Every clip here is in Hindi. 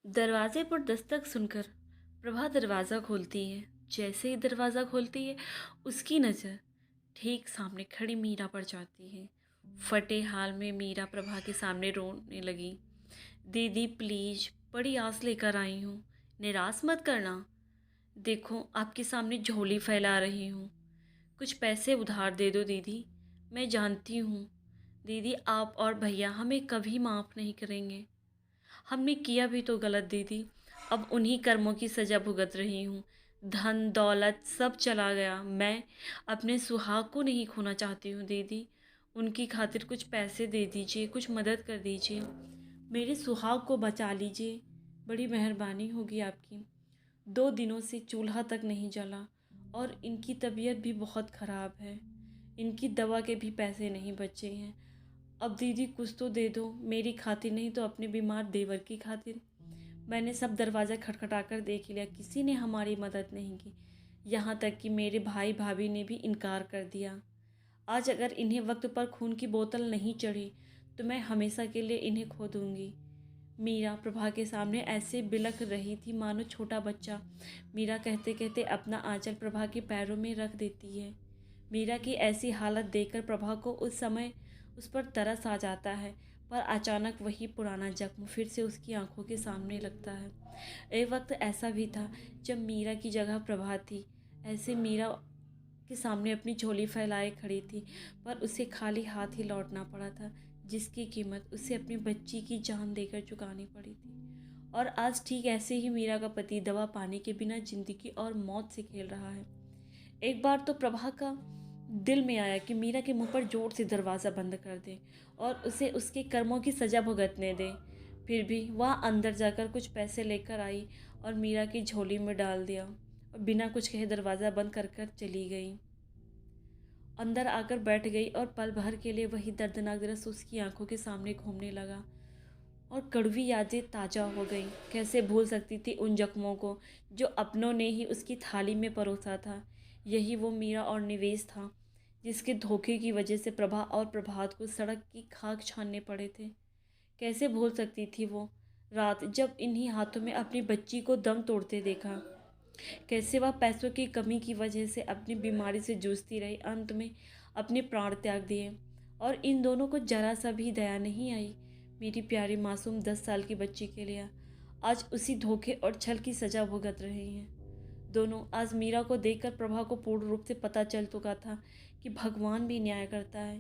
दरवाजे पर दस्तक सुनकर प्रभा दरवाज़ा खोलती है। जैसे ही दरवाज़ा खोलती है, उसकी नज़र ठीक सामने खड़ी मीरा पर जाती है। फटे हाल में मीरा प्रभा के सामने रोने लगी। दीदी प्लीज़, बड़ी आस लेकर आई हूँ, निराश मत करना। देखो आपके सामने झोली फैला रही हूँ, कुछ पैसे उधार दे दो दीदी। मैं जानती हूँ दीदी, आप और भैया हमें कभी माफ़ नहीं करेंगे। हमने किया भी तो गलत दीदी, अब उन्हीं कर्मों की सज़ा भुगत रही हूँ। धन दौलत सब चला गया, मैं अपने सुहाग को नहीं खोना चाहती हूँ दीदी। उनकी खातिर कुछ पैसे दे दीजिए, कुछ मदद कर दीजिए, मेरे सुहाग को बचा लीजिए, बड़ी मेहरबानी होगी आपकी। 2 दिनों से चूल्हा तक नहीं जला और इनकी तबीयत भी बहुत ख़राब है। इनकी दवा के भी पैसे नहीं बचे हैं। अब दीदी कुछ तो दे दो, मेरी खातिर नहीं तो अपने बीमार देवर की खातिर। मैंने सब दरवाज़ा खटखटा कर देख लिया, किसी ने हमारी मदद नहीं की। यहाँ तक कि मेरे भाई भाभी ने भी इनकार कर दिया। आज अगर इन्हें वक्त पर खून की बोतल नहीं चढ़ी तो मैं हमेशा के लिए इन्हें खो दूँगी। मीरा प्रभा के सामने ऐसे बिलख रही थी मानो छोटा बच्चा। मीरा कहते कहते अपना आंचल प्रभा के पैरों में रख देती है। मीरा की ऐसी हालत देखकर प्रभा को उस समय उस पर तरस आ जाता है, पर अचानक वही पुराना जख्म फिर से उसकी आंखों के सामने लगता है। एक वक्त ऐसा भी था जब मीरा की जगह प्रभा थी। ऐसे मीरा के सामने अपनी झोली फैलाए खड़ी थी, पर उसे खाली हाथ ही लौटना पड़ा था, जिसकी कीमत उसे अपनी बच्ची की जान देकर चुकानी पड़ी थी। और आज ठीक ऐसे ही मीरा का पति दवा पानी के बिना जिंदगी और मौत से खेल रहा है। एक बार तो प्रभा का दिल में आया कि मीरा के मुंह पर जोर से दरवाज़ा बंद कर दे और उसे उसके कर्मों की सज़ा भुगतने दे। फिर भी वह अंदर जाकर कुछ पैसे लेकर आई और मीरा की झोली में डाल दिया और बिना कुछ कहे दरवाज़ा बंद कर कर चली गई। अंदर आकर बैठ गई और पल भर के लिए वही दर्दनाक दृश्य उसकी आंखों के सामने घूमने लगा और कड़वी यादें ताज़ा हो गईं। कैसे भूल सकती थी उन जख्मों को जो अपनों ने ही उसकी थाली में परोसा था। यही वो मीरा और निवेश था जिसके धोखे की वजह से प्रभा और प्रभात को सड़क की खाक छानने पड़े थे। कैसे भूल सकती थी वो रात जब इन्हीं हाथों में अपनी बच्ची को दम तोड़ते देखा। कैसे वह पैसों की कमी की वजह से अपनी बीमारी से जूझती रही, अंत में अपने प्राण त्याग दिए। और इन दोनों को जरा सा भी दया नहीं आई मेरी प्यारी मासूम 10 साल की बच्ची के लिए। आज उसी धोखे और छल की सज़ा भुगत रही हैं दोनों। आज मीरा को देखकर प्रभा को पूर्ण रूप से पता चल चुका था कि भगवान भी न्याय करता है।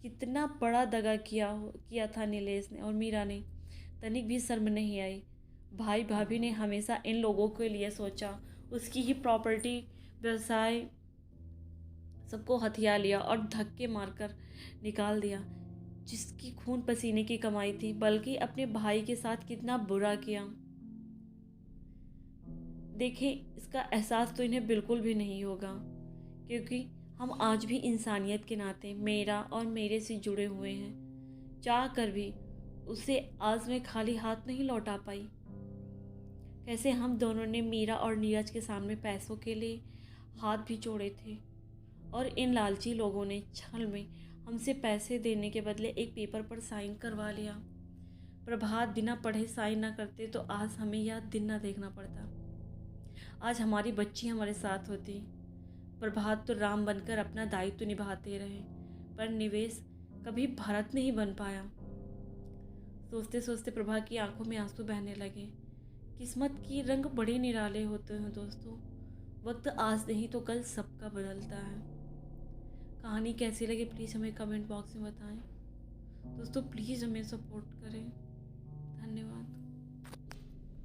कितना बड़ा दगा किया था नीलेश ने और मीरा ने। तनिक भी शर्म नहीं आई। भाई भाभी ने हमेशा इन लोगों के लिए सोचा, उसकी ही प्रॉपर्टी व्यवसाय सबको हथिया लिया और धक्के मारकर निकाल दिया। जिसकी खून पसीने की कमाई थी, बल्कि अपने भाई के साथ कितना बुरा किया। देखें, इसका एहसास तो इन्हें बिल्कुल भी नहीं होगा, क्योंकि हम आज भी इंसानियत के नाते मेरा और मेरे से जुड़े हुए हैं। चाह कर भी उसे आज मैं खाली हाथ नहीं लौटा पाई। कैसे हम दोनों ने मीरा और नीरज के सामने पैसों के लिए हाथ भी जोड़े थे और इन लालची लोगों ने छल में हमसे पैसे देने के बदले एक पेपर पर साइन करवा लिया। प्रभात बिना पढ़े साइन ना करते तो आज हमें यह दिन ना देखना पड़ता। आज हमारी बच्ची हमारे साथ होती। प्रभात तो राम बनकर अपना दायित्व निभाते रहे, पर निवेश कभी भरत नहीं बन पाया। सोचते सोचते प्रभा की आंखों में आंसू बहने लगे। किस्मत की रंग बड़े निराले होते हैं दोस्तों। वक्त आज नहीं तो कल सबका बदलता है। कहानी कैसी लगी प्लीज़ हमें कमेंट बॉक्स में बताएं। दोस्तों प्लीज़ हमें सपोर्ट करें। धन्यवाद।